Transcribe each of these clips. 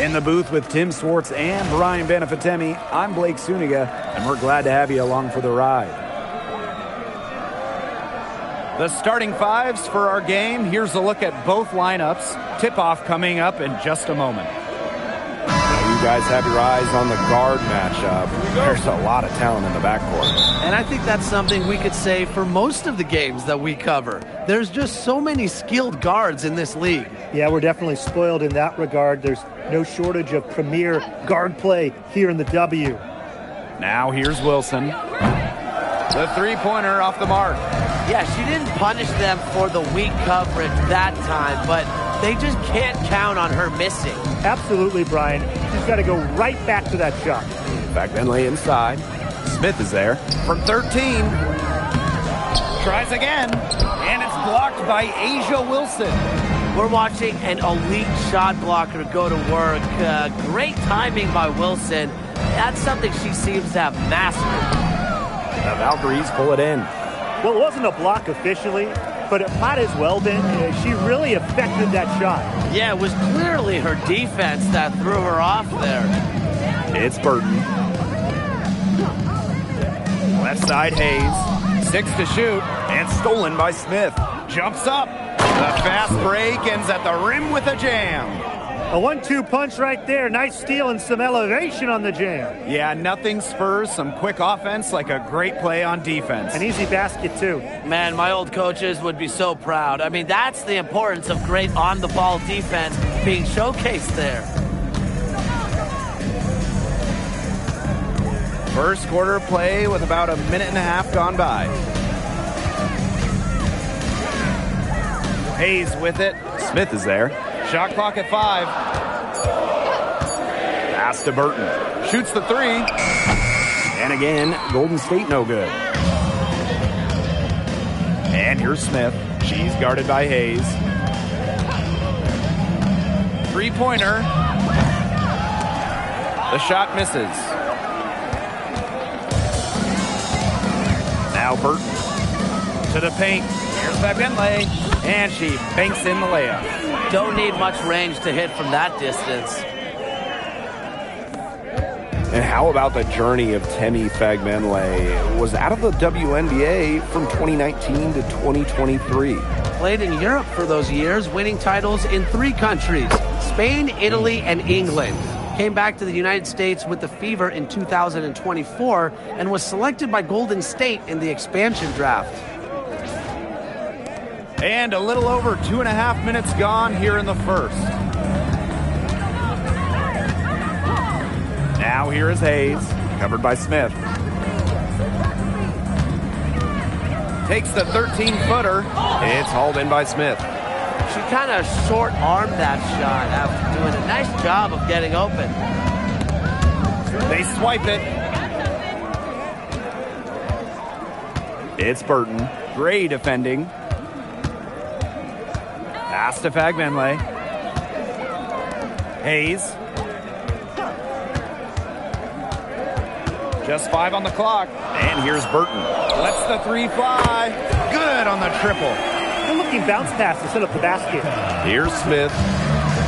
In the booth with Tim Swartz and Brian Benefitemi, I'm Blake Suniga, and we're glad to have you along for the ride. The starting fives for our game. Here's a look at both lineups. Tip-off coming up in just a moment. You guys have your eyes on the guard matchup. There's a lot of talent in the backcourt. And I think that's something we could say for most of the games that we cover. There's just so many skilled guards in this league. Yeah, we're definitely spoiled in that regard. There's no shortage of premier guard play here in the W. Now here's Wilson. The three-pointer off the mark. Yeah, she didn't punish them for the weak coverage that time, but they just can't count on her missing. Absolutely, Brian. She's got to go right back to that shot. Benley inside. Smith is there from 13. Tries again, and it's blocked by Asia Wilson. We're watching an elite shot blocker go to work. Great timing by Wilson. That's something she seems to have mastered. The Valkyries pull it in. Well, it wasn't a block officially, but it might as well been. She really affected that shot. Yeah, it was clearly her defense that threw her off there. It's Burton. Left side Hayes. 6 to shoot, and stolen by Smith. Jumps up. The fast break ends at the rim with a jam. A 1-2 punch right there. Nice steal and some elevation on the jam. Yeah, nothing spurs some quick offense like a great play on defense. An easy basket, too. Man, my old coaches would be so proud. I mean, that's the importance of great on-the-ball defense being showcased there. First quarter play with about a minute and a half gone by. Hayes with it. Smith is there. Shot clock at 5. Pass to Burton. Shoots the 3. And again, Golden State no good. And here's Smith. She's guarded by Hayes. Three-pointer. The shot misses. Now Burton to the paint. Here's Bentley. And she banks in the layup. Don't need much range to hit from that distance. And how about the journey of Temi Fagbenle? Was out of the WNBA from 2019 to 2023. Played in Europe for those years, winning titles in 3 countries, Spain, Italy, and England. Came back to the United States with the Fever in 2024 and was selected by Golden State in the expansion draft. And a little over 2.5 minutes gone here in the first. Now here is Hayes, covered by Smith. Takes the 13-footer. It's hauled in by Smith. She kind of short-armed that shot after doing a nice job of getting open. They swipe it. It's Burton. Gray defending. Pass to Fagbenle. Hayes. Just 5 on the clock. And here's Burton. Lets the 3 fly. Good on the triple. Good-looking bounce pass to set up the basket. Here's Smith.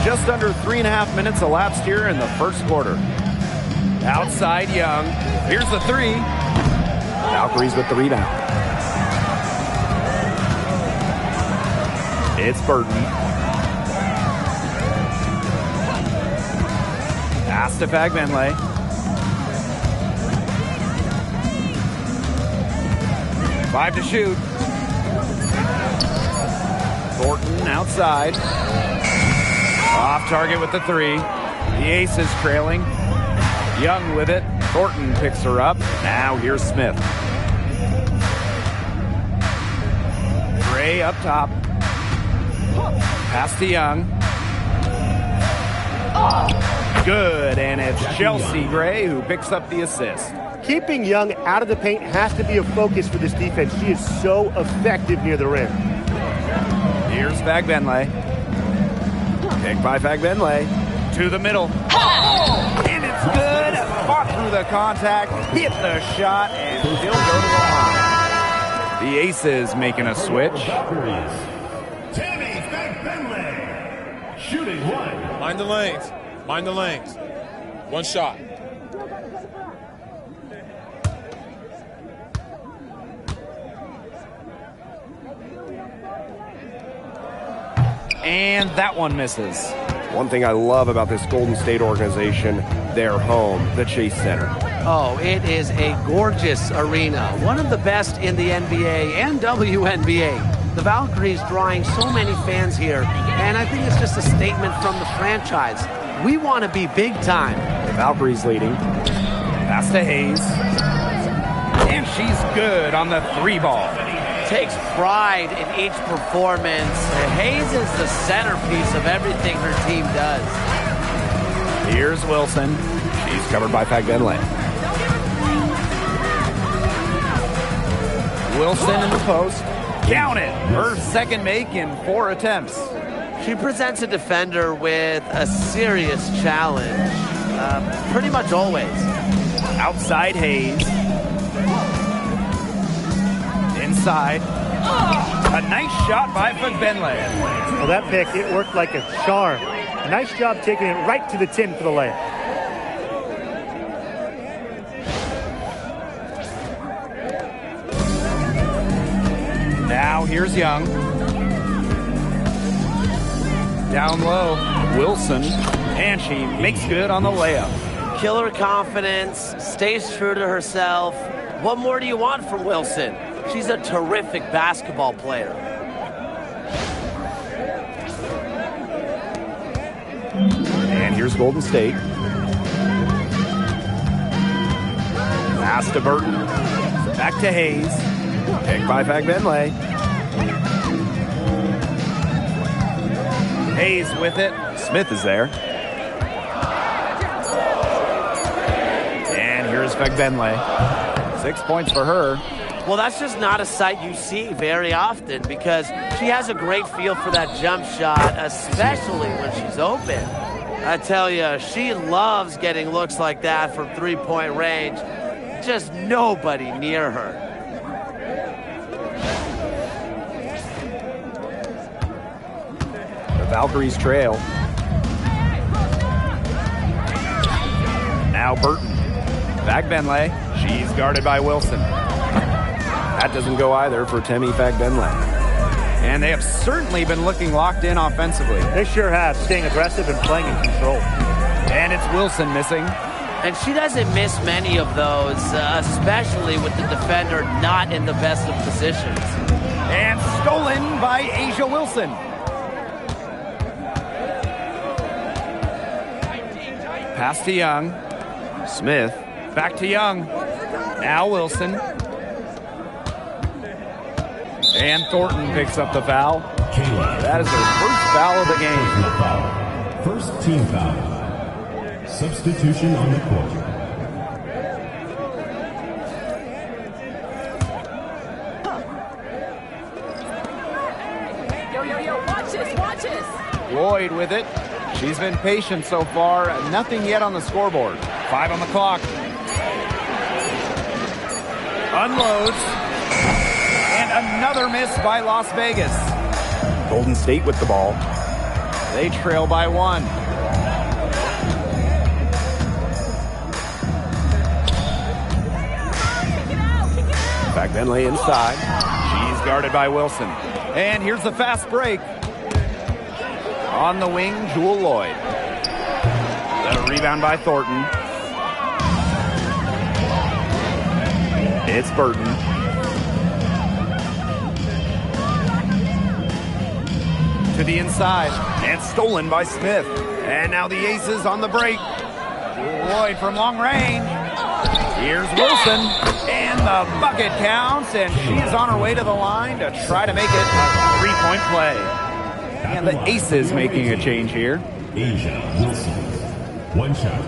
Just under 3.5 minutes elapsed here in the first quarter. Outside Young. Here's the 3. Valkyries with the rebound. It's Burton. Pass to Fagbenle. Five to shoot. Thornton outside. Off target with the 3. The Aces trailing. Young with it. Thornton picks her up. Now here's Smith. Gray up top. Pass to Young. Good, and it's Chelsea Gray who picks up the assist. Keeping Young out of the paint has to be a focus for this defense. She is so effective near the rim. Here's Fagbenle. Picked by Fagbenle. To the middle. And it's good. Fought through the contact. Hit the shot, and she'll go to the line. The Aces making a switch. Shooting 1. Find the lanes. Mind the lanes. One shot. And that one misses. One thing I love about this Golden State organization, their home, the Chase Center. Oh, it is a gorgeous arena. One of the best in the NBA and WNBA. The Valkyries drawing so many fans here, and I think it's just a statement from the franchise. We want to be big time. The Valkyries leading. Pass to Hayes. And she's good on the 3-ball. Takes pride in each performance. Hayes is the centerpiece of everything her team does. Here's Wilson. She's covered by Fagbenle. Wilson in the post. Count it. Her second make in 4 attempts. She presents a defender with a serious challenge. Pretty much always. Outside Hayes. Inside. A nice shot by Fagbenle. Well, that pick, it worked like a charm. A nice job taking it right to the tin for the layup. Now here's Young. Down low, Wilson. And she makes good on the layup. Killer confidence, stays true to herself. What more do you want from Wilson? She's a terrific basketball player. And here's Golden State. Pass to Burton. Back to Hayes. Picked by Fagbenle. Hayes with it. Smith is there. And here's Fagbenle. 6 points for her. Well, that's just not a sight you see very often because she has a great feel for that jump shot, especially when she's open. I tell you, she loves getting looks like that from three-point range. Just nobody near her. The Valkyries trail. Now Burton. Fagbenle. She's guarded by Wilson. That doesn't go either for Temi Fagbenle. And they have certainly been looking locked in offensively. They sure have, staying aggressive and playing in control. And it's Wilson missing. And she doesn't miss many of those, especially with the defender not in the best of positions. And stolen by Asia Wilson. Pass to Young. Smith. Back to Young. Now Wilson. And Thornton picks up the foul. That is their first foul of the game. First team foul. Substitution on the court. Yo, watch this. Lloyd with it. She's been patient so far. Nothing yet on the scoreboard. 5 on the clock. Unloads. And another miss by Las Vegas. Golden State with the ball. They trail by 1. Fagbenle inside. She's guarded by Wilson. And here's the fast break. On the wing, Jewel Lloyd. The rebound by Thornton. It's Burton. To the inside. And stolen by Smith. And now the Aces on the break. Jewel Lloyd from long range. Here's Wilson. And the bucket counts. And she's on her way to the line to try to make it a 3-point play. And the Aces making a change here. Asia Wilson. One shot.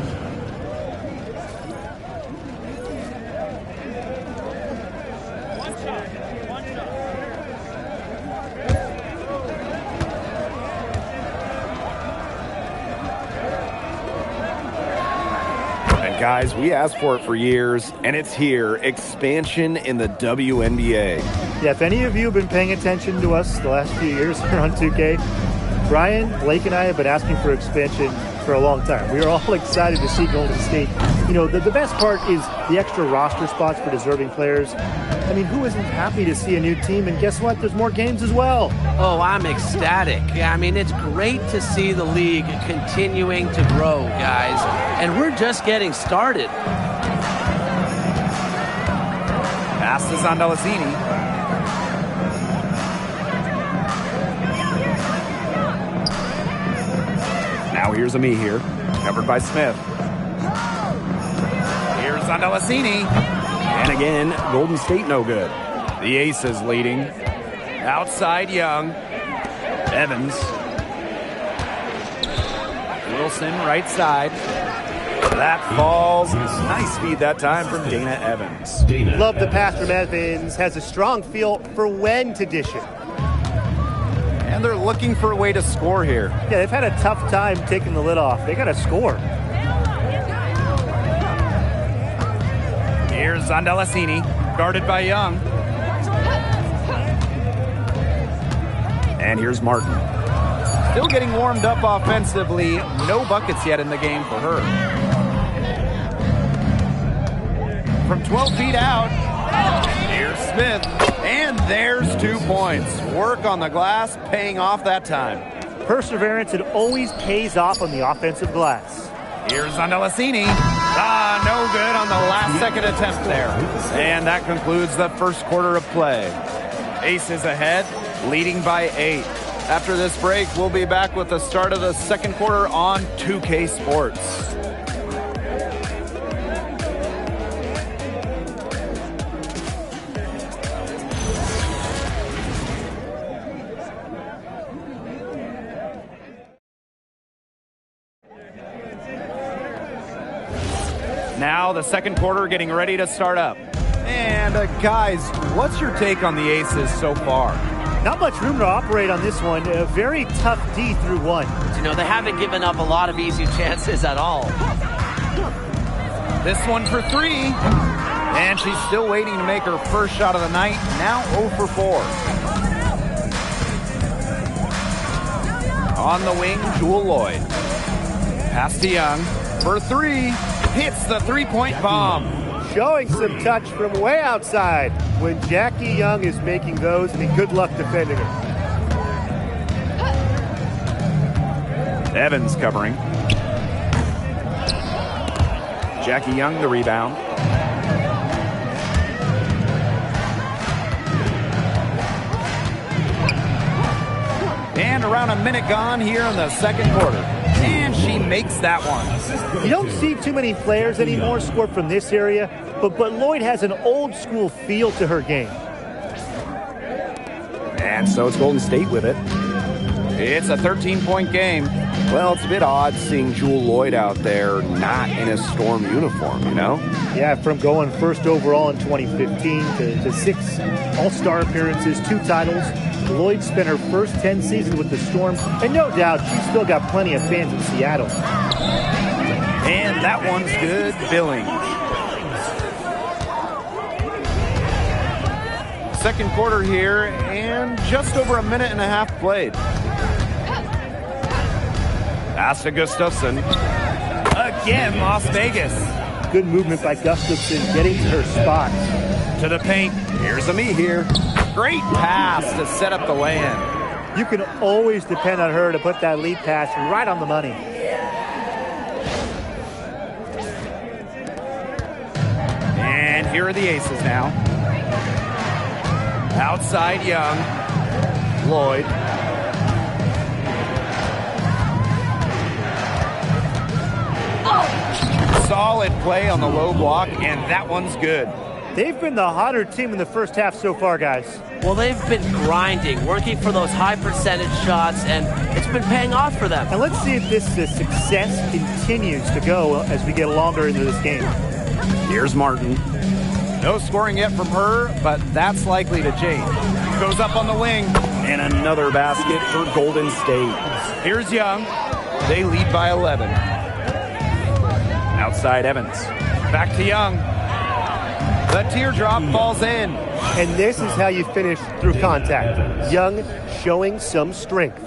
And guys, we asked for it for years, and it's here. Expansion in the WNBA. Yeah, if any of you have been paying attention to us the last few years here on 2K, Brian, Blake, and I have been asking for expansion for a long time. We are all excited to see Golden State. You know, the best part is the extra roster spots for deserving players. I mean, who isn't happy to see a new team? And guess what? There's more games as well. Oh, I'm ecstatic. I mean, it's great to see the league continuing to grow, guys. And we're just getting started. Pass to Zondolacini. Now here's Ami here, covered by Smith. Here's Zondolacini. And again, Golden State no good. The Aces leading. Outside Young. Evans. Wilson right side. That falls. Nice feed that time from Dana Evans. Love the pass from Evans. Has a strong feel for when to dish it. And they're looking for a way to score here. Yeah, they've had a tough time taking the lid off. They got to score. Here's Zondolacini, guarded by Young. And here's Martin. Still getting warmed up offensively. No buckets yet in the game for her. From 12 feet out, here's Smith. And there's 2 points. Work on the glass, paying off that time. Perseverance, it always pays off on the offensive glass. Here's Zondolacini. No good on the last second attempt there. And that concludes the first quarter of play. Aces ahead, leading by 8. After this break, we'll be back with the start of the second quarter on 2K Sports. Now the second quarter getting ready to start up. And guys, what's your take on the Aces so far? Not much room to operate on this one. A very tough D through 1. You know, they haven't given up a lot of easy chances at all. This one for 3. And she's still waiting to make her first shot of the night. Now 0 for 4. On the wing, Jewel Lloyd. Pass to Young for 3. Hits the three-point bomb. Showing some touch from way outside. When Jackie Young is making those, I mean, good luck defending her. Evans covering. Jackie Young the rebound. And around a minute gone here in the second quarter. And she makes that one. You don't see too many players anymore score from this area, but Lloyd has an old school feel to her game. And so it's Golden State with it. It's a 13-point game. Well, it's a bit odd seeing Jewel Lloyd out there not in a Storm uniform, you know? Yeah, from going first overall in 2015 to 6 All-Star appearances, 2 titles. Lloyd spent her first 10 seasons with the Storm, and no doubt she's still got plenty of fans in Seattle. And that one's good billing. Second quarter here, and just over a minute and a half played. Pass to Gustafson. Again, Las Vegas. Good movement by Gustafson, getting to her spot. To the paint. Here's Ami here. Great pass to set up the lay-in. You can always depend on her to put that lead pass right on the money. And here are the Aces now. Outside Young. Lloyd. Solid play on the low block, and that one's good. They've been the hotter team in the first half so far, guys. Well, they've been grinding, working for those high percentage shots, and it's been paying off for them. And let's see if this success continues to go as we get longer into this game. Here's Martin. No scoring yet from her, but that's likely to change. Goes up on the wing. And another basket for Golden State. Here's Young. They lead by 11. Outside Evans. Back to Young. The teardrop falls in. And this is how you finish through contact. Young showing some strength.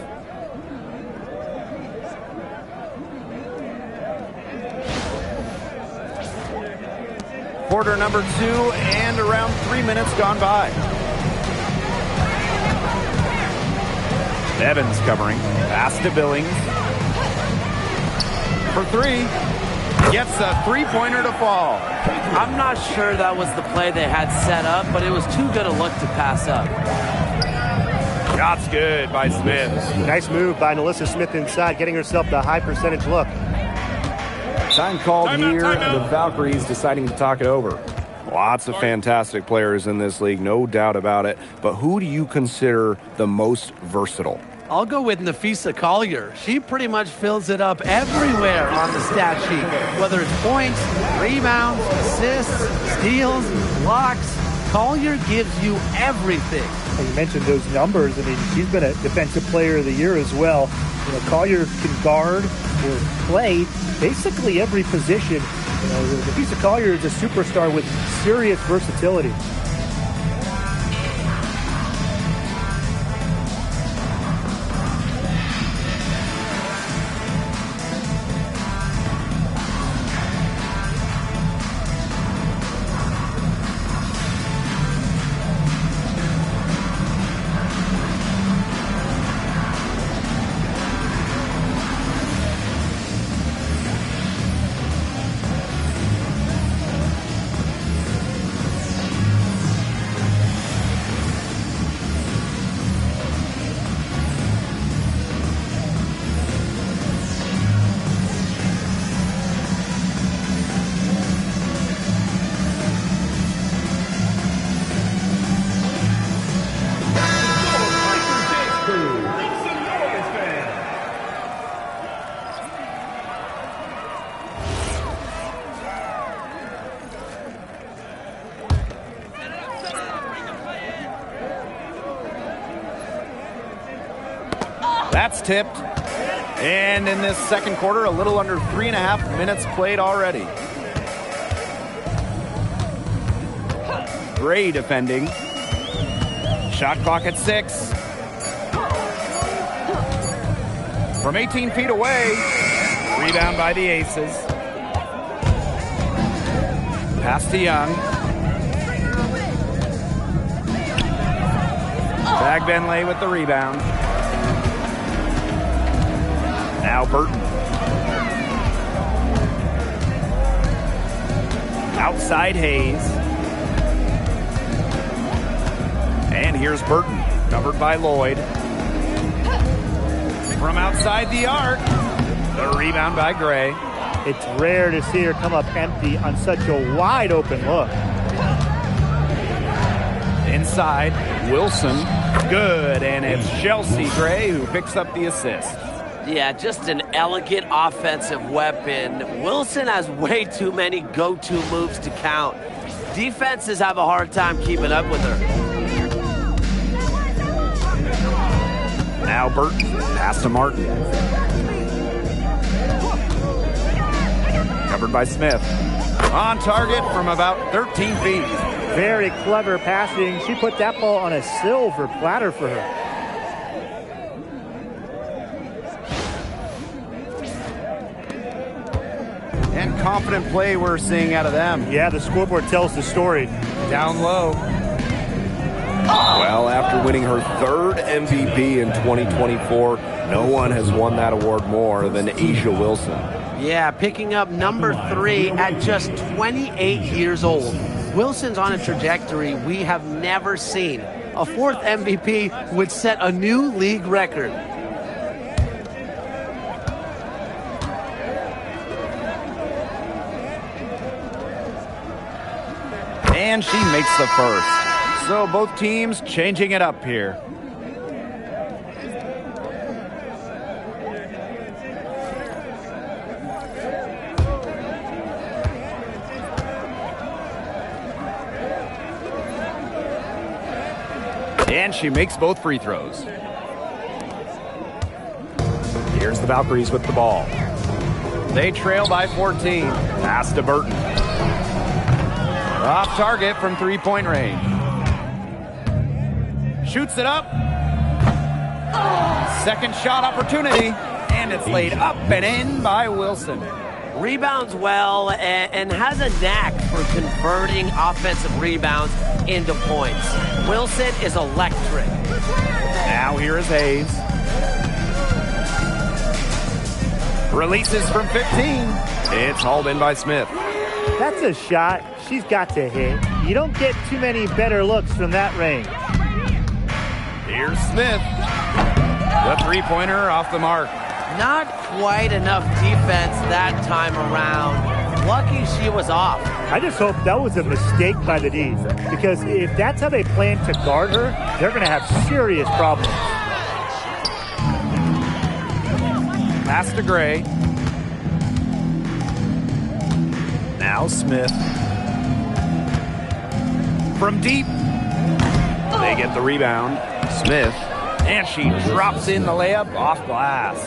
quarter number 2 and around 3 minutes gone by. Evans covering. Pass to Billings. For 3. Gets a three-pointer to fall. I'm not sure that was the play they had set up, but it was too good a look to pass up. Shot's good by Smith. Nice move by Nalissa Smith inside, getting herself the high percentage look. Time called Timeout, here, timeout. and the Valkyries deciding to talk it over. Lots of fantastic players in this league, no doubt about it. But who do you consider the most versatile? I'll go with Nafisa Collier. She pretty much fills it up everywhere on the stat sheet, whether it's points, rebounds, assists, steals, blocks. Collier gives you everything. And you mentioned those numbers. I mean, she's been a defensive player of the year as well. You know, Collier can guard or play basically every position. You know, Nafisa Collier is a superstar with serious versatility. That's tipped. And in this second quarter, a little under 3.5 minutes played already. Gray defending. Shot clock at 6. From 18 feet away. Rebound by the Aces. Pass to Young. Fagbenley with the rebound. Now Burton. Outside Hayes. And here's Burton, covered by Lloyd. From outside the arc, the rebound by Gray. It's rare to see her come up empty on such a wide open look. Inside, Wilson, good, and it's Chelsea Gray who picks up the assist. Yeah, just an elegant offensive weapon. Wilson has way too many go-to moves to count. Defenses have a hard time keeping up with her. Now Burton, pass to Martin. Covered by Smith. On target from about 13 feet. Very clever passing. She put that ball on a silver platter for her. And confident play we're seeing out of them. Yeah, the scoreboard tells the story. Down low. Well, after winning her third MVP in 2024, no one has won that award more than Asia Wilson. Yeah, picking up number 3 at just 28 years old. Wilson's on a trajectory we have never seen. A 4th MVP would set a new league record. And she makes the first. So both teams changing it up here. And she makes both free throws. Here's the Valkyries with the ball. They trail by 14. Pass to Burton. Off target from three-point range. Shoots it up. Second shot opportunity. And it's laid up and in by Wilson. Rebounds well and has a knack for converting offensive rebounds into points. Wilson is electric. Now here is Hayes. Releases from 15. It's hauled in by Smith. That's a shot she's got to hit. You don't get too many better looks from that range. Here's Smith. The three-pointer off the mark. Not quite enough defense that time around. Lucky she was off. I just hope that was a mistake by the D's, because if that's how they plan to guard her, they're going to have serious problems. Pass to Gray. Now Smith. From deep. They get the rebound. Smith. And she drops in the layup off glass.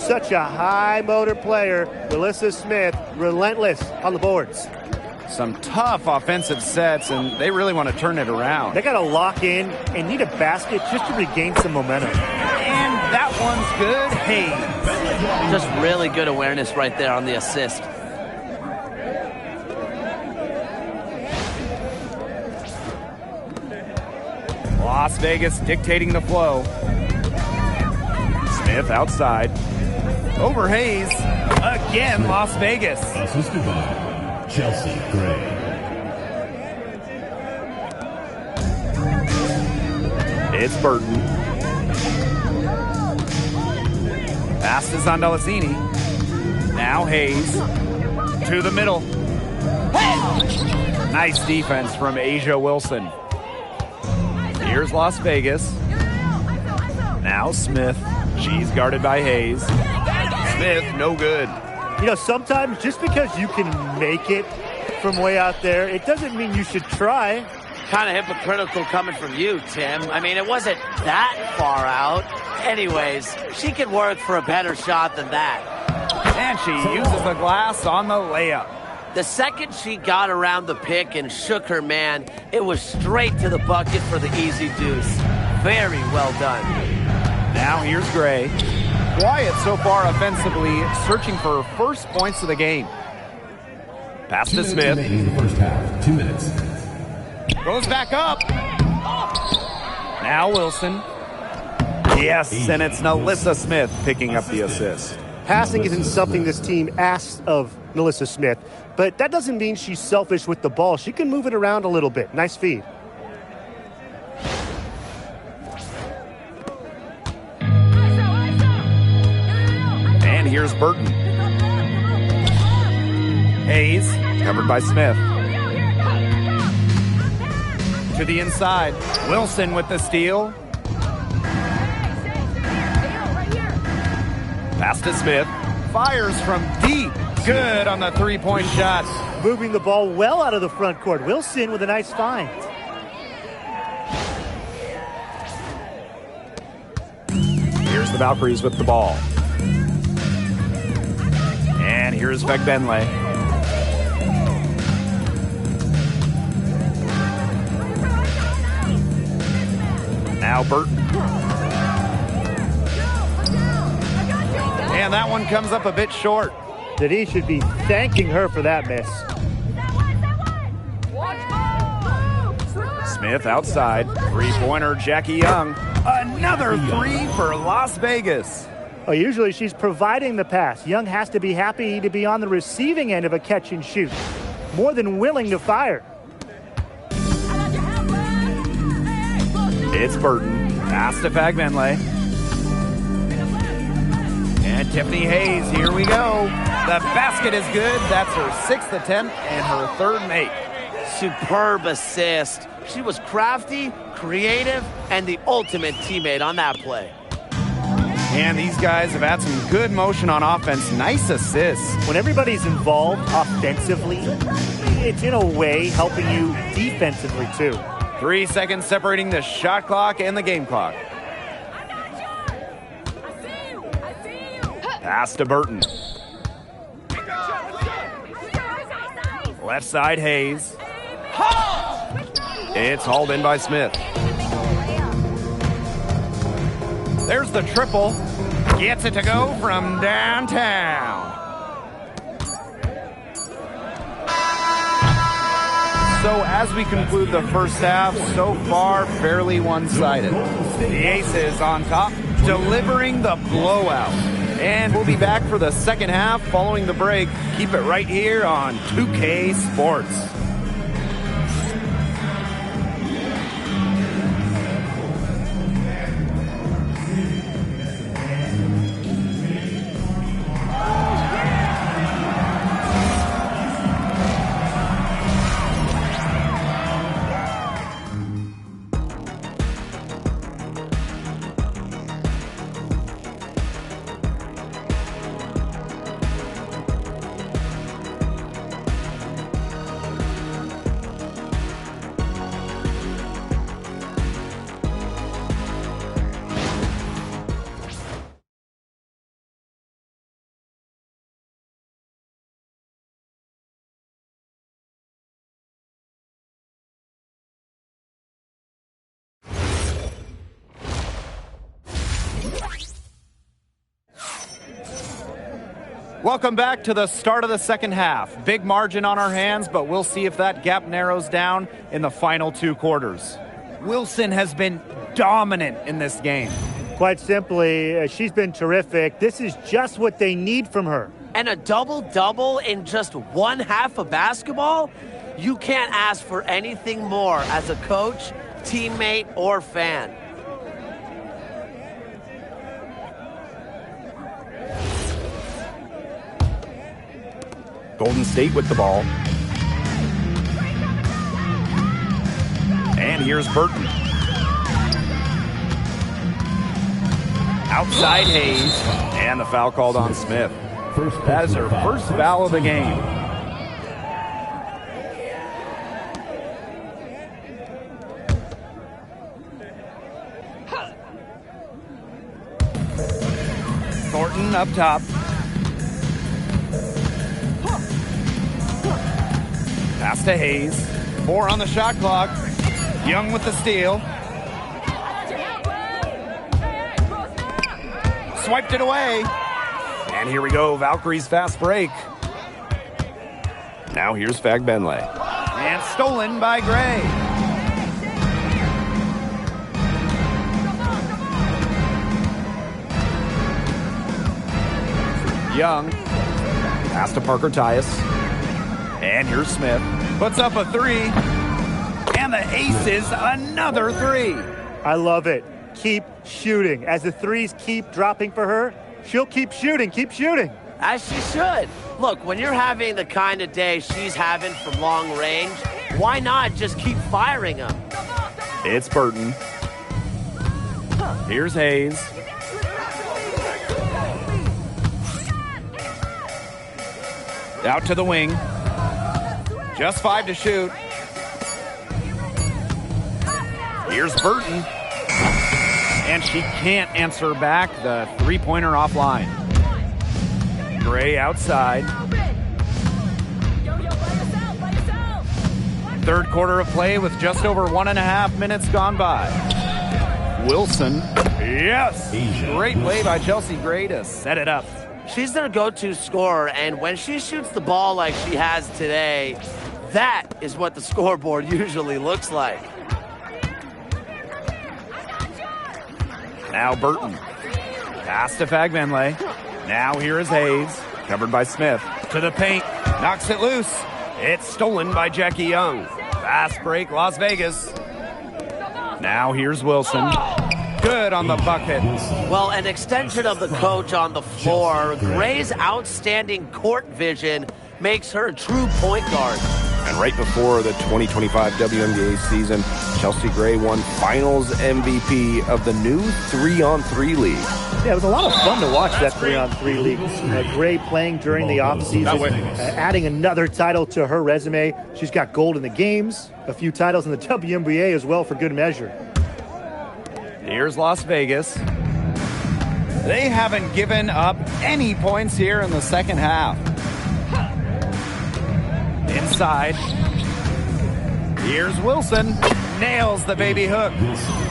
Such a high motor player, Melissa Smith, relentless on the boards. Some tough offensive sets, and they really want to turn it around. They got to lock in and need a basket just to regain some momentum. And that one's good. Hayes. Just really good awareness right there on the assist. Las Vegas dictating the flow. Smith outside. Over Hayes. Again, Las Vegas. Assisted by Chelsea Gray. It's Burton. Pass to Zondolosini. Now Hayes. To the middle. Nice defense from Asia Wilson. Here's Las Vegas. Now Smith. She's guarded by Hayes. Smith, no good. You know, sometimes just because you can make it from way out there, it doesn't mean you should try. Kind of hypocritical coming from you, Tim. I mean, it wasn't that far out. Anyways, she could work for a better shot than that. And she uses the glass on the layup. The second she got around the pick and shook her man, it was straight to the bucket for the easy deuce. Very well done. Now here's Gray. Quiet so far offensively, searching for her first points of the game. Pass to Smith. In the first half, 2 minutes. Goes back up. Now Wilson. Yes, and it's Melissa Smith picking up the assist. Passing isn't something this team asks of Melissa Smith, but that doesn't mean she's selfish with the ball. She can move it around a little bit. Nice feed. And here's Burton. Hayes, covered by Smith. To the inside. Wilson with the steal. Pass to Smith. Fires from deep. Good on the three-point shot. Moving the ball well out of the front court. Wilson with a nice find. Here's the Valkyries with the ball. And here's Vegbenle. Now Burton. And that one comes up a bit short. That he should be thanking her for that miss. Smith outside. Three-pointer, Jackie Young. Another three for Las Vegas. Oh, usually she's providing the pass. Young has to be happy to be on the receiving end of a catch and shoot. More than willing to fire. It's Burton. Pass to Vegbenle. And Tiffany Hayes, here we go. The basket is good. That's her sixth attempt and her third make. Superb assist. She was crafty, creative, and the ultimate teammate on that play. And these guys have had some good motion on offense. Nice assists. When everybody's involved offensively, it's in a way helping you defensively too. 3 seconds separating the shot clock and the game clock. Pass to Burton. Left side, Hayes. It's hauled in by Smith. There's the triple. Gets it to go from downtown. So as we conclude the first half, so far fairly one-sided. The Aces on top, delivering the blowout. And we'll be back for the second half following the break. Keep it right here on 2K Sports. Welcome back to the start of the second half. Big margin on our hands, but we'll see if that gap narrows down in the final two quarters. Wilson has been dominant in this game. Quite simply, she's been terrific. This is just what they need from her. And a double-double in just one half of basketball? You can't ask for anything more as a coach, teammate, or fan. Golden State with the ball. And here's Burton. Outside Hayes. And the foul called on Smith. That is her first foul of the game. Thornton up top. Pass to Hayes. 4 on the shot clock. Young with the steal. Swiped it away. And here we go, Valkyries fast break. Now here's Fagbenle. And stolen by Gray. Young. Pass to Parker Tyus. And here's Smith. Puts up a 3. And the Aces another 3. I love it. Keep shooting. As the threes keep dropping for her, she'll keep shooting, keep shooting. As she should. Look, when you're having the kind of day she's having from long range, why not just keep firing them? It's Burton. Here's Hayes. Out to the wing. Just 5 to shoot. Here's Burton. And she can't answer back the three-pointer offline. Gray outside. Third quarter of play with just over 1.5 minutes gone by. Wilson. Yes! Great play by Chelsea Gray to set it up. She's their go-to scorer, and when she shoots the ball like she has today, that is what the scoreboard usually looks like. Now Burton. Pass to Fagbenle. Now here is Hayes. Covered by Smith. To the paint. Knocks it loose. It's stolen by Jackie Young. Fast break, Las Vegas. Now here's Wilson. Good on the bucket. Well, an extension of the coach on the floor. Gray's outstanding court vision makes her a true point guard. And right before the 2025 WNBA season, Chelsea Gray won Finals MVP of the new 3-on-3 league. Yeah, it was a lot of fun to watch that 3-on-3 league. Gray playing during the offseason, adding another title to her resume. She's got gold in the games, a few titles in the WNBA as well for good measure. Here's Las Vegas. They haven't given up any points here in the second half. Inside. Here's Wilson. Nails the baby hook.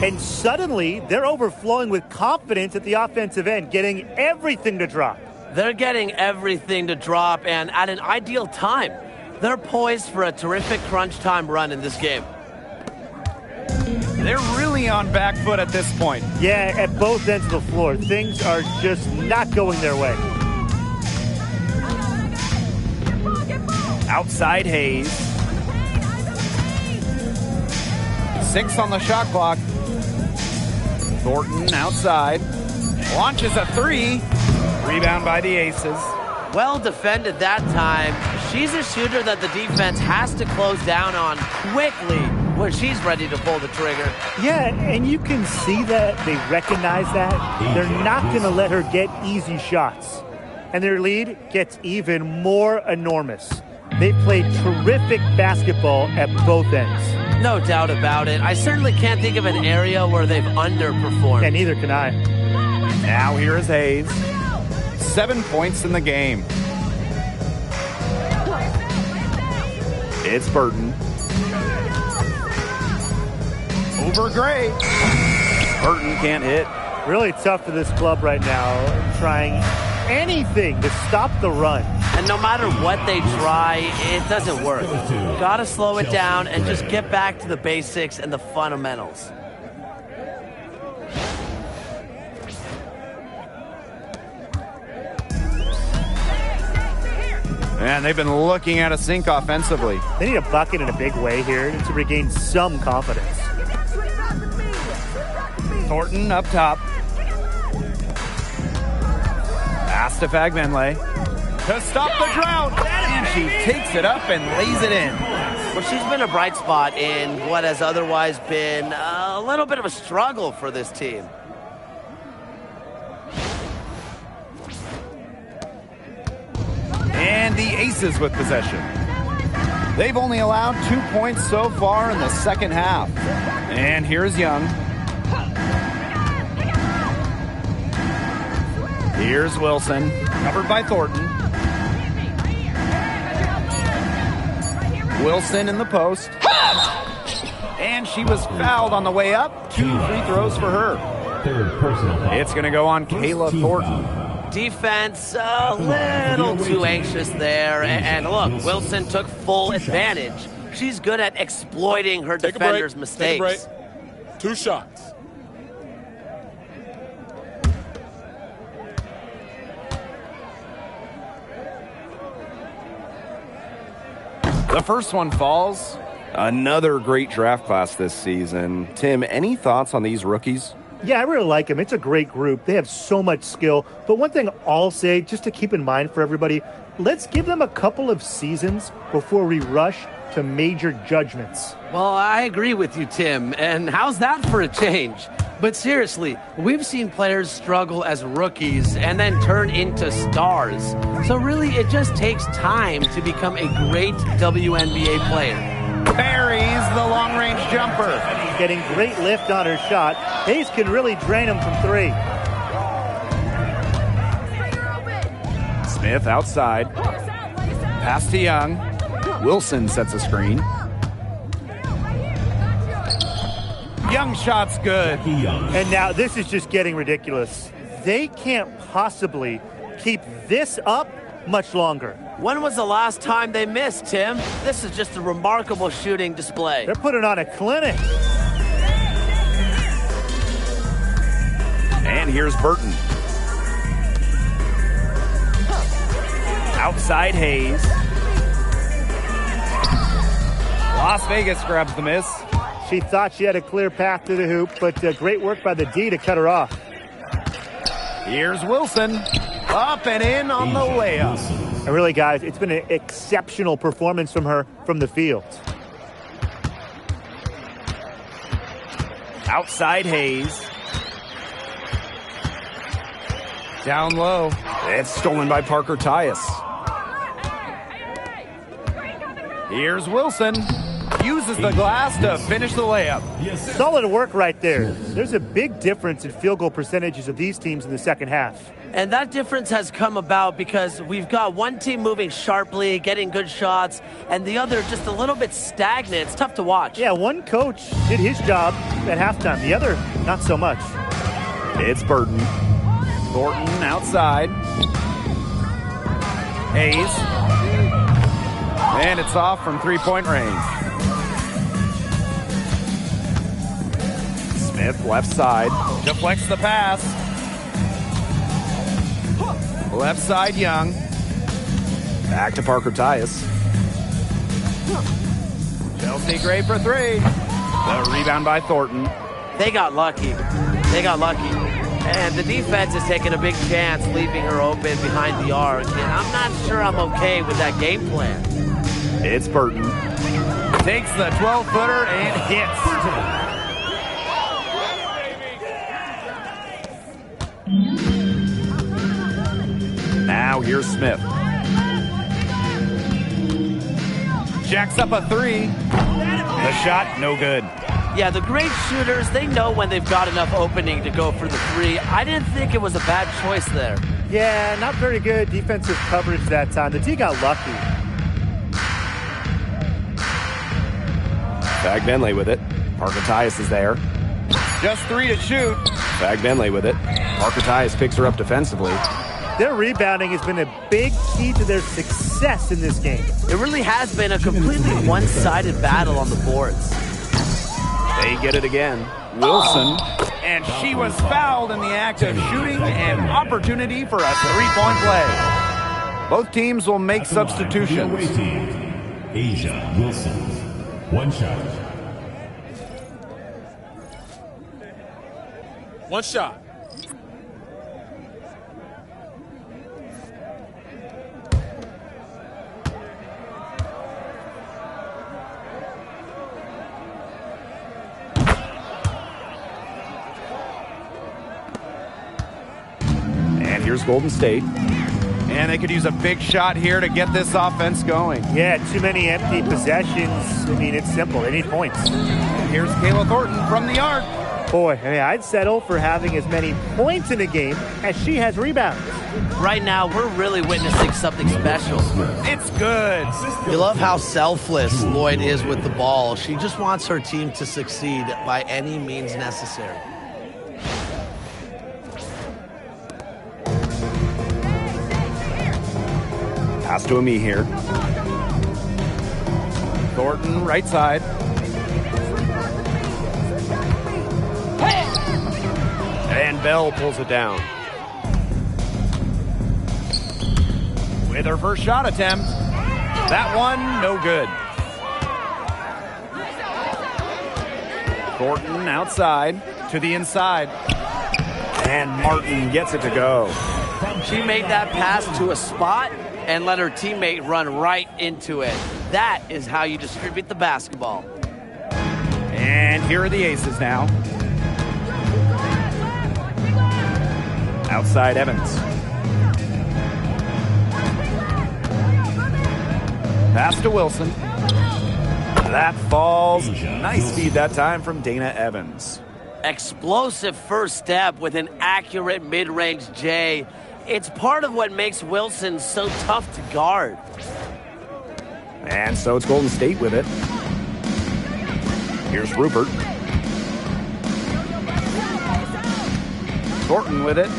And suddenly, they're overflowing with confidence at the offensive end, getting everything to drop. They're getting everything to drop, and at an ideal time. They're poised for a terrific crunch time run in this game. They're really on back foot at this point. Yeah, at both ends of the floor. Things are just not going their way. Outside Hayes. 6 on the shot clock. Thornton outside. Launches a 3. Rebound by the Aces. Well defended that time. She's a shooter that the defense has to close down on quickly when she's ready to pull the trigger. Yeah, and you can see that they recognize that. They're not going to let her get easy shots. And their lead gets even more enormous. They played terrific basketball at both ends. No doubt about it. I certainly can't think of an area where they've underperformed. And neither can I. Now here is Hayes. 7 points in the game. It's Burton. Over Gray. Burton can't hit. Really tough for this club right now, trying anything to stop the run. And no matter what they try, it doesn't work. Gotta slow it down and just get back to the basics and the fundamentals. Man, they've been looking at a sink offensively. They need a bucket in a big way here to regain some confidence. Thornton up top. Pass to Fagbenle to stop the drought. And she takes it up and lays it in. Well, she's been a bright spot in what has otherwise been a little bit of a struggle for this team. And the Aces with possession. They've only allowed 2 points so far in the second half. And here's Young. Here's Wilson, covered by Thornton. Wilson in the post. And she was fouled on the way up. 2 free throws for her. Third personal foul. It's going to go on Kayla Thornton. Defense a little too anxious there. And look, Wilson took full advantage. She's good at exploiting her defenders' mistakes. Take a break. 2 shots. The first one falls. Another great draft class this season. Tim, any thoughts on these rookies? Yeah, I really like them. It's a great group. They have so much skill. But one thing I'll say, just to keep in mind for everybody, let's give them a couple of seasons before we rush to major judgments. Well, I agree with you, Tim. And how's that for a change? But seriously, we've seen players struggle as rookies and then turn into stars. So really, it just takes time to become a great WNBA player. Buries the long-range jumper. Getting great lift on her shot. Hayes can really drain him from 3. Smith outside. Pass to Young. Wilson sets a screen. Young shot's good. And now this is just getting ridiculous. They can't possibly keep this up much longer. When was the last time they missed, Tim? This is just a remarkable shooting display. They're putting on a clinic. And here's Burton. Outside Hayes. Las Vegas grabs the miss. She thought she had a clear path to the hoop, but great work by the D to cut her off. Here's Wilson. Up and in on the layup. And really, guys, it's been an exceptional performance from her from the field. Outside Hayes. Down low. It's stolen by Parker Tyus. Here's Wilson. Uses the glass to finish the layup. Solid work right there. There's a big difference in field goal percentages of these teams in the second half. And that difference has come about because we've got one team moving sharply, getting good shots, and the other just a little bit stagnant. It's tough to watch. Yeah, one coach did his job at halftime. The other, not so much. It's Burton. Thornton outside. Hayes. And it's off from three-point range. Smith, left side. Deflects the pass. Left side, Young. Back to Parker Tyus. Chelsea Gray for three. The rebound by Thornton. They got lucky. They got lucky. And the defense is taking a big chance leaving her open behind the arc. And I'm not sure I'm okay with that game plan. It's Burton. Takes the 12-footer and hits. Now here's Smith. Jacks up a three. The shot, no good. Yeah, the great shooters, they know when they've got enough opening to go for the three. I didn't think it was a bad choice there. Yeah, not very good defensive coverage that time. The D got lucky. Fag Bentley with it. Parker Tyus is there. Just three to shoot. Fag Bentley with it. Parker Tyus picks her up defensively. Their rebounding has been a big key to their success in this game. It really has been a completely one-sided battle on the boards. They get it again. Wilson. And she was fouled in the act of shooting, an opportunity for a three-point play. Both teams will make substitutions. Away team, Asia Wilson. One shot. One shot. And here's Golden State. And they could use a big shot here to get this offense going. Yeah, too many empty possessions. I mean, it's simple. They need points. And here's Kayla Thornton from the arc. Boy, I mean, I'd settle for having as many points in a game as she has rebounds. Right now, we're really witnessing something special. It's good. You love how selfless Lloyd is with the ball. She just wants her team to succeed by any means necessary. Pass to Ami here. Thornton, right side. And Bell pulls it down. With her first shot attempt. That one, no good. Thornton outside to the inside. And Martin gets it to go. She made that pass to a spot and let her teammate run right into it. That is how you distribute the basketball. And here are the Aces now. Outside Evans. Pass to Wilson. That falls. Nice feed that time from Dana Evans. Explosive first step with an accurate mid-range J. It's part of what makes Wilson so tough to guard. And so it's Golden State with it. Here's Rupert. Thornton with it.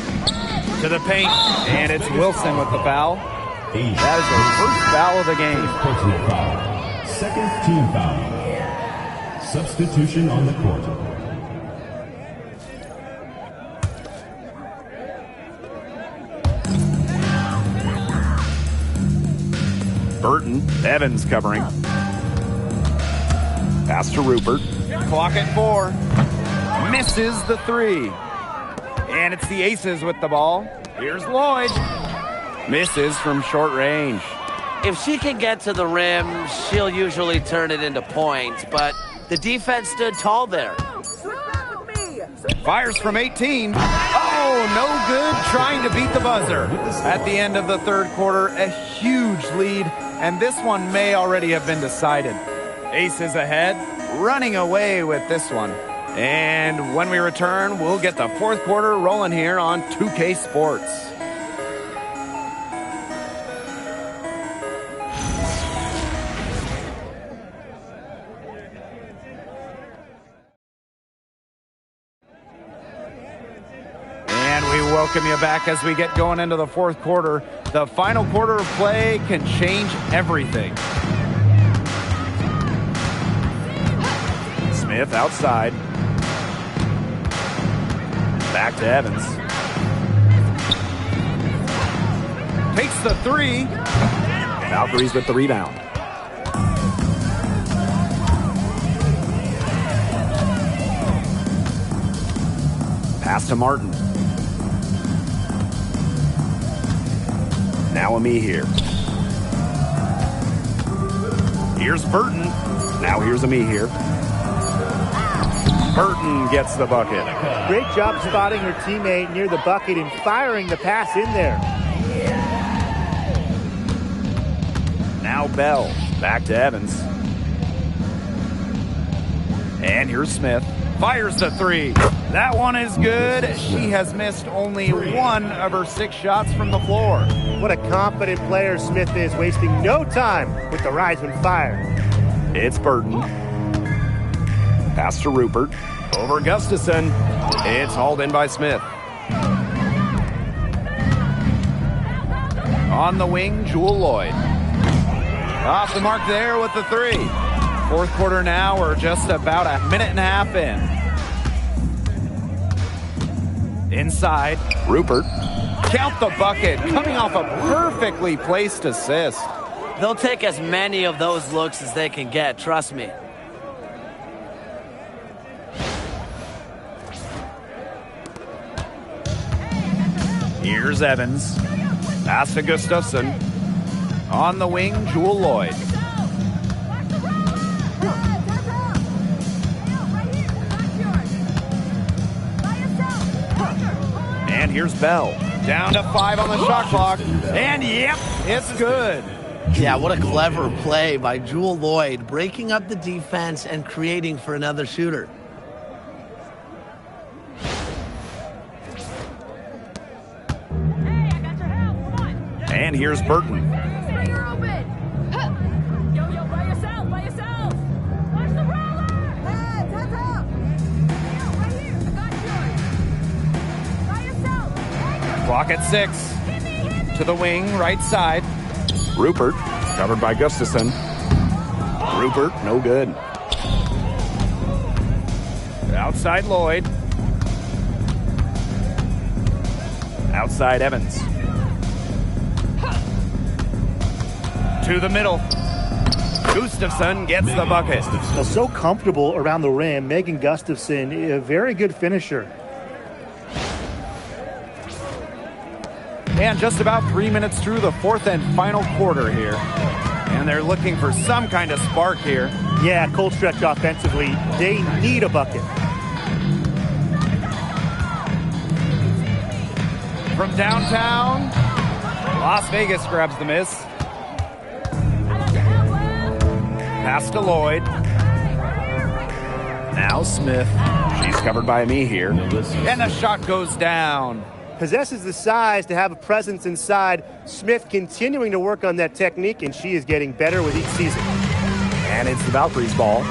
To the paint. And it's Wilson with the foul. That is her first foul of the game. Personal foul. Second team foul. Substitution on the court. Burton. Evans covering. Pass to Rupert. Clock at 4. Misses the three. And it's the Aces with the ball. Here's Lloyd. Misses from short range. If she can get to the rim, she'll usually turn it into points, but the defense stood tall there. Fires from 18. Oh, no good, trying to beat the buzzer. At the end of the third quarter, a huge lead, and this one may already have been decided. Aces ahead, running away with this one. And when we return, we'll get the fourth quarter rolling here on 2K Sports. Welcome you back as we get going into the fourth quarter. The final quarter of play can change everything. Smith outside. Back to Evans. Takes the three. Valkyries with the rebound. Pass to Martin. Now Ami here. Here's Burton. Now here's Ami here. Burton gets the bucket. Great job spotting her teammate near the bucket and firing the pass in there. Now Bell. Back to Evans. And here's Smith. Fires the three. That one is good. She has missed only one of her 6 shots from the floor. What a confident player Smith is, wasting no time with the rise and fire. It's Burton. Pass to Rupert. Over Gustafson. It's hauled in by Smith. On the wing, Jewel Lloyd. Off the mark there with the three. Fourth quarter now. We're just about a minute and a half in. Inside. Rupert. Count the bucket. Coming off a perfectly placed assist. They'll take as many of those looks as they can get, trust me. Here's Evans. Pass to Gustafson. On the wing, Jewel Lloyd. And here's Bell. Down to 5 on the shot clock. And yep, it's good. Yeah, what a clever play by Jewel Lloyd, breaking up the defense and creating for another shooter. And here's Burton. Clock at 6. To the wing, right side. Rupert. Covered by Gustafson. Rupert, no good. Outside Lloyd. Outside Evans. To the middle. Gustafson gets the bucket. Well, so comfortable around the rim. Megan Gustafson, a very good finisher. And just about 3 minutes through the fourth and final quarter here. And they're looking for some kind of spark here. Yeah, cold stretch offensively. They need a bucket. From downtown, Las Vegas grabs the miss. Pass to Lloyd. Now Smith. She's covered by me here. And the shot goes down. Possesses the size to have a presence inside. Smith continuing to work on that technique, and she is getting better with each season. And it's the Valkyries' ball.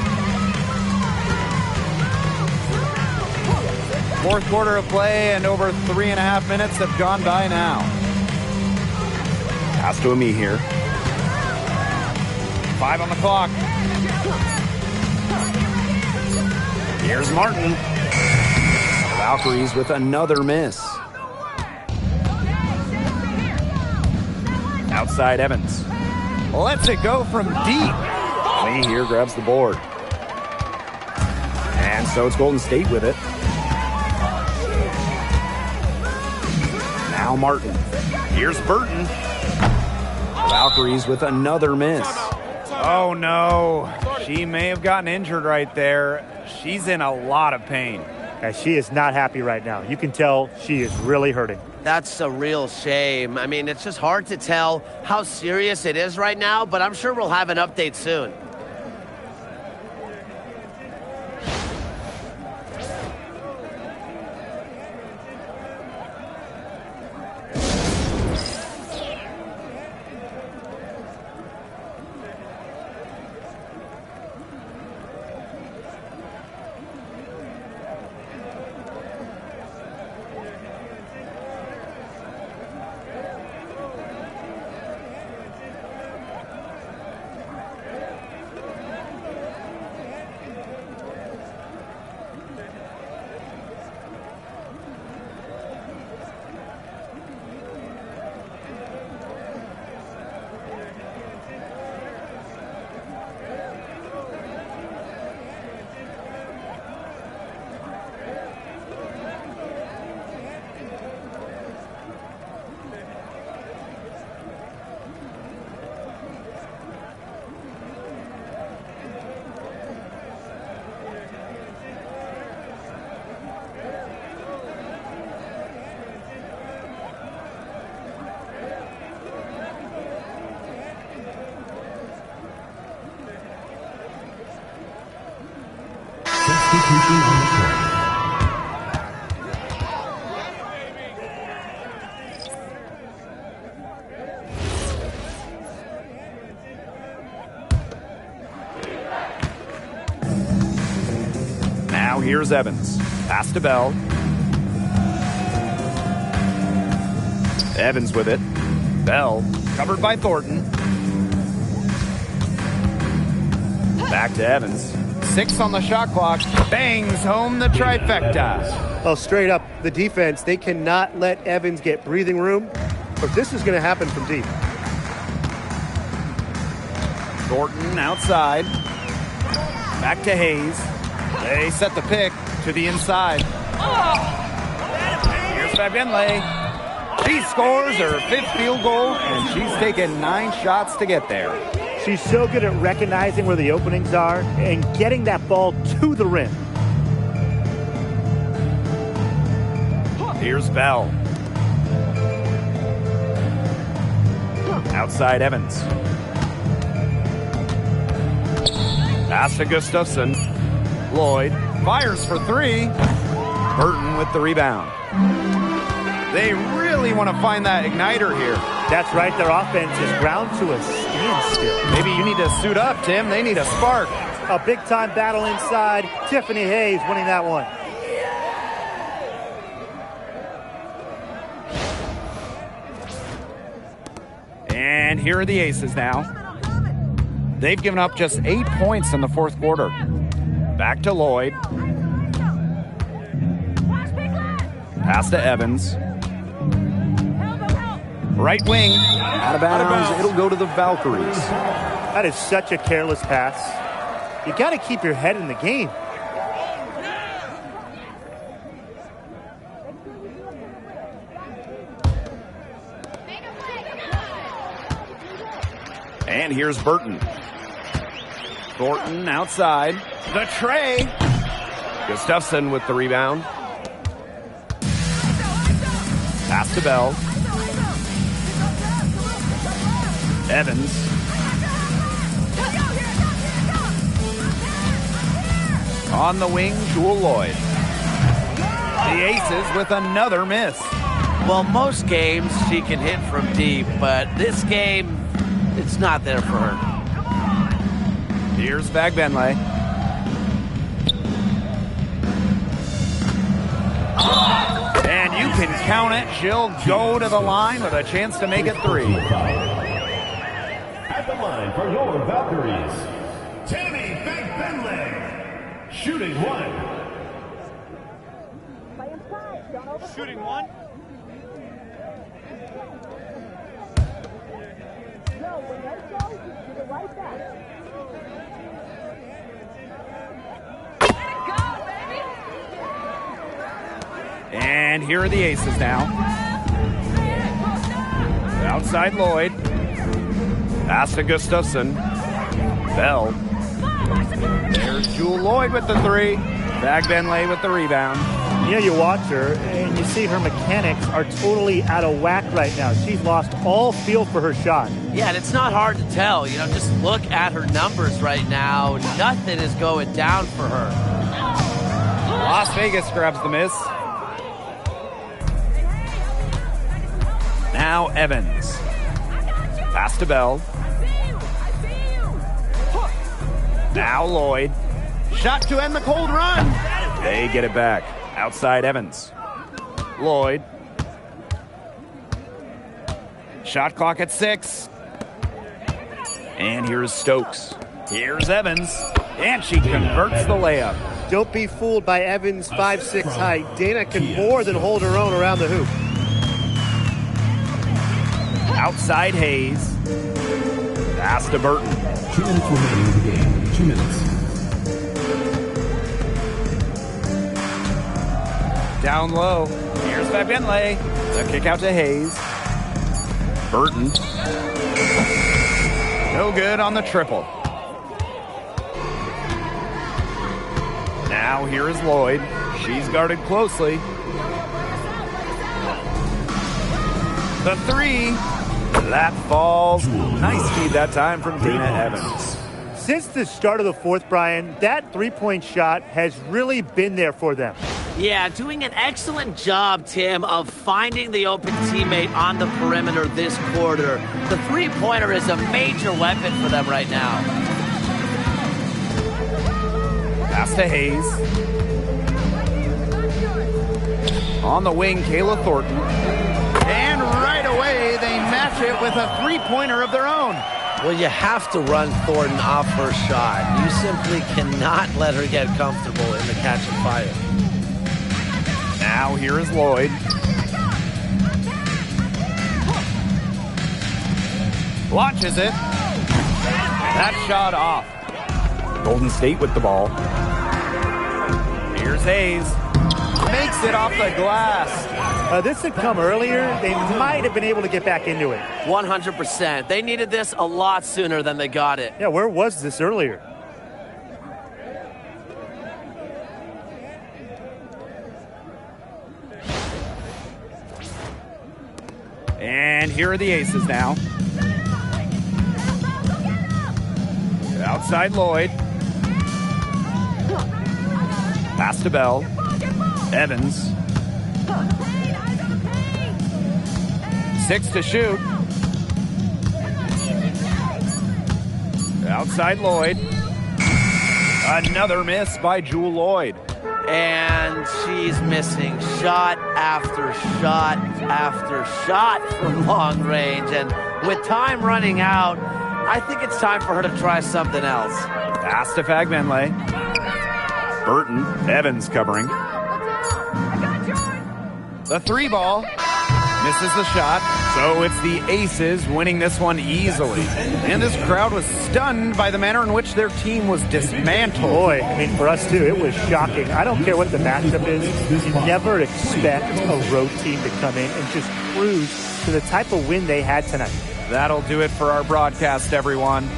Fourth quarter of play, and over 3.5 minutes have gone by now. Pass to me here. 5 on the clock. Here's Martin. The Valkyries with another miss. Outside Evans. Lets it go from deep. Lee here grabs the board. And so it's Golden State with it. Now Martin. Here's Burton. The Valkyries with another miss. Oh no, she may have gotten injured right there. She's in a lot of pain. She is not happy right now. You can tell she is really hurting. That's a real shame. I mean, it's just hard to tell how serious it is right now, but I'm sure we'll have an update soon. Substitution on the court. Now here's Evans. Pass to Bell. Evans with it. Bell covered by Thornton. Back to Evans. 6 on the shot clock. Bangs home the trifecta. Well, straight up, the defense, they cannot let Evans get breathing room, but this is going to happen from deep. Thornton outside. Back to Hayes. They set the pick to the inside. Here's Fagbenle. She scores her 5th field goal, and she's taken 9 shots to get there. She's so good at recognizing where the openings are and getting that ball to the rim. Here's Bell. Outside Evans. Pass to Gustafson. Lloyd fires for 3. Burton with the rebound. They really want to find that igniter here. That's right, their offense is ground to a standstill. Maybe you need to suit up, Tim. They need a spark. A big-time battle inside. Tiffany Hayes winning that one. And here are the Aces now. They've given up just 8 points in the 4th quarter. Back to Lloyd. Pass to Evans. Right wing. Out of bounds. It'll go to the Valkyries. That is such a careless pass. You got to keep your head in the game. And here's Burton. Thornton outside. The tray. Gustafson with the rebound. Pass to Bell. Evans. On the wing, Jewel Lloyd. The Aces with another miss. Well, most games she can hit from deep, but this game, it's not there for her. Here's Fagbenle. And you can count it. She'll go to the line with a chance to make it 3. At the line for your Valkyries, Tammy Fagbenle, shooting 1. Shooting 1. And here are the Aces now. Outside Lloyd. Pass to Gustafson. Bell. There's Jewel Lloyd with the 3. Fagbenle with the rebound. You know, you watch her and you see her mechanics are totally out of whack right now. She's lost all feel for her shot. Yeah, and it's not hard to tell. You know, just look at her numbers right now. Nothing is going down for her. Las Vegas grabs the miss. Now Evans. Pass to Bell. Now Lloyd. Shot to end the cold run. They get it back. Outside Evans. Lloyd. Shot clock at 6. And here's Stokes. Here's Evans. And she converts the layup. Don't be fooled by Evans' 5'6" height. Dana can more than hold her own around the hoop. Outside Hayes. Pass to Burton. 2 minutes remaining in the game. 2 minutes. Down low. Here's Fagbenle. The kick out to Hayes. Burton. No good on the triple. Now here is Lloyd. She's guarded closely. The 3. That falls. Nice feed that time from Dana Evans. Since the start of the fourth, Brian, that three-point shot has really been there for them. Yeah, doing an excellent job, Tim, of finding the open teammate on the perimeter this quarter. The three-pointer is a major weapon for them right now. Pass to Hayes. On the wing, Kayla Thornton. And right away, they match it with a three-pointer of their own. Well, you have to run Thornton off her shot. You simply cannot let her get comfortable in the catch and fire. Now here is Lloyd. Launches it. That shot off. Golden State with the ball. Here's Hayes. Makes it off the glass. This had come earlier. They might have been able to get back into it. 100%. They needed this a lot sooner than they got it. Yeah, where was this earlier? And here are the aces now. Outside Lloyd. Pass to Bell. Evans. 6 to shoot. Outside Lloyd. Another miss by Jewel Lloyd. And she's missing shot after shot after shot from long range. And with time running out, I think it's time for her to try something else. Pass to Fagbenle. Burton. Evans covering. The three ball. Misses the shot. So it's the Aces winning this one easily. And this crowd was stunned by the manner in which their team was dismantled. Boy, I mean, for us too, it was shocking. I don't care what the matchup is. You never expect a road team to come in and just cruise to the type of win they had tonight. That'll do it for our broadcast, everyone.